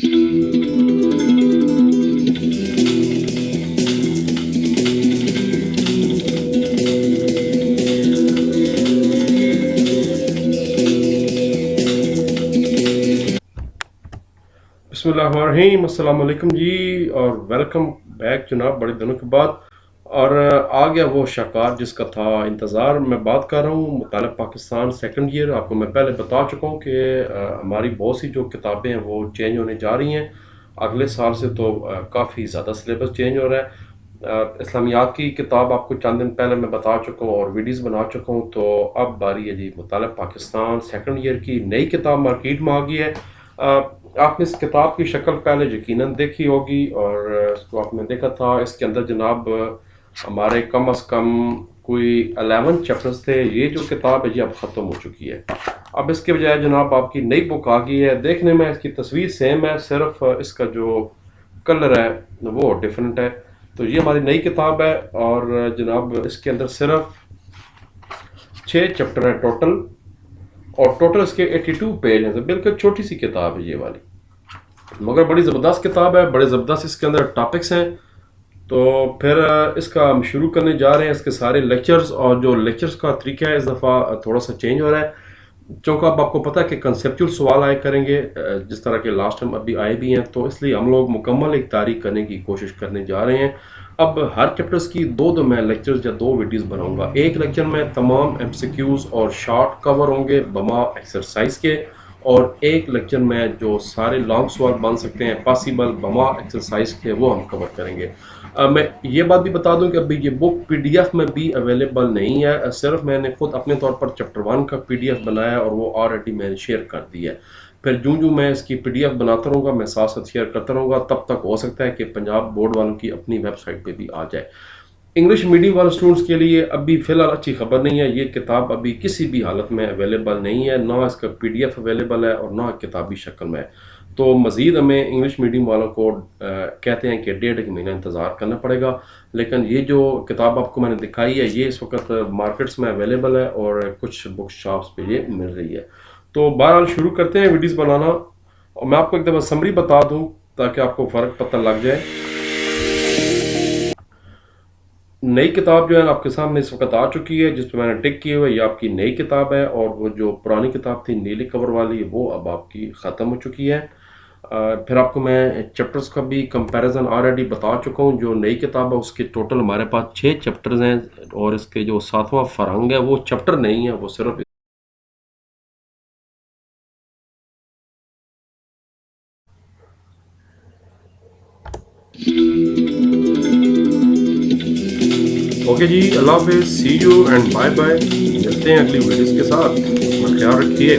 बिस्मिल्लाहिर्रहमानिर्रहीम, अस्सलाम वालेकुम जी और वेलकम बैक जनाब, बड़े दिनों के बाद। और आ गया वो शाकार जिसका था इंतज़ार। मैं बात कर रहा हूँ मुतालिब पाकिस्तान सेकंड ईयर। आपको मैं पहले बता चुका हूँ कि हमारी बहुत सी जो किताबें हैं वो चेंज होने जा रही हैं अगले साल से। तो काफ़ी ज़्यादा सिलेबस चेंज हो रहा है। इस्लामियात की किताब आपको चंद दिन पहले मैं बता चुका हूँ और वीडियोस बना चुका हूँ। तो अब बारी है जी मुतालिब पाकिस्तान सेकंड ईयर की नई किताब मार्केट में आ गई है। आपने इस किताब की शक्ल पहले यकीनन देखी होगी और इसको आपने देखा था। इसके अंदर जनाब हमारे कम अज़ कम कोई 11 चैप्टर्स थे। ये जो किताब है जी अब ख़त्म हो चुकी है। अब इसके बजाय जनाब आपकी नई बुक आ गई है। देखने में इसकी तस्वीर सेम है, सिर्फ इसका जो कलर है वो डिफरेंट है। तो ये हमारी नई किताब है और जनाब इसके अंदर सिर्फ 6 चैप्टर हैं टोटल और टोटल इसके 82 पेज हैं। तो बिल्कुल छोटी सी किताब है ये वाली, मगर बड़ी ज़बरदस्त किताब है। बड़े ज़बरदस्त इसके अंदर टॉपिक्स हैं। तो फिर इसका हम शुरू करने जा रहे हैं इसके सारे लेक्चर्स। और जो लेक्चर्स का तरीका है इस दफ़ा थोड़ा सा चेंज हो रहा है, क्योंकि अब आपको पता है कि कंसेप्चुअल सवाल आए करेंगे जिस तरह के लास्ट टाइम अभी आए भी हैं। तो इसलिए हम लोग मुकम्मल एक तारीख करने की कोशिश करने जा रहे हैं। अब हर चैप्टर्स की दो मैं लेक्चर्स या 2 वीडियोस बनाऊंगा। एक लेक्चर में तमाम एमसीक्यूज और शॉर्ट कवर होंगे बमा एक्सरसाइज के, और एक लेक्चर में जो सारे लॉन्ग सवाल बन सकते हैं पॉसिबल बमा एक्सरसाइज के वो हम कवर करेंगे। मैं ये बात भी बता दूं कि अभी ये बुक पीडीएफ में भी अवेलेबल नहीं है। सिर्फ मैंने खुद अपने तौर पर चैप्टर 1 का पीडीएफ बनाया और वो ऑलरेडी मैंने शेयर कर दिया है। फिर जूं मैं इसकी पीडीएफ बनाता रहूँगा, मैं साथ साथ शेयर करता रहूँगा। तब तक हो सकता है कि पंजाब बोर्ड वालों की अपनी वेबसाइट पे भी आ जाए। इंग्लिश मीडियम वाले स्टूडेंट्स के लिए अभी फ़िलहाल अच्छी खबर नहीं है। ये किताब अभी किसी भी हालत में अवेलेबल नहीं है, ना इसका पीडीएफ अवेलेबल है और ना किताबी शक्ल में है। तो मज़ीद हमें इंग्लिश मीडियम वालों को कहते हैं कि 1.5 महीना इंतज़ार करना पड़ेगा। लेकिन ये जो किताब आपको मैंने दिखाई है ये इस वक्त मार्केट्स में अवेलेबल है और कुछ बुक शॉप्स पे ये मिल रही है। तो बहरहाल शुरू करते हैं वीडियोज़ बनाना। और मैं आपको एक दफ़ा समरी बता दूँ ताकि आपको फ़र्क पता लग जाए। नई किताब जो है आपके सामने इस वक्त आ चुकी है, जिस पर मैंने टिक किए हुए ये आपकी नई किताब है। और वो जो पुरानी किताब थी नीले कवर वाली वो अब आपकी ख़त्म हो चुकी है। फिर आपको मैं चैप्टर्स का भी कंपैरिजन ऑलरेडी बता चुका हूँ। जो नई किताब है उसके टोटल हमारे पास 6 चैप्टर्स हैं और इसके जो 7वां फरंग है वो चैप्टर नहीं है, वो सिर्फ ओके जी, अल्लाह हाफिज़, सी यू एंड बाय बाय। मिलते हैं अगली वीडियोस के साथ। अपना ख्याल रखिए।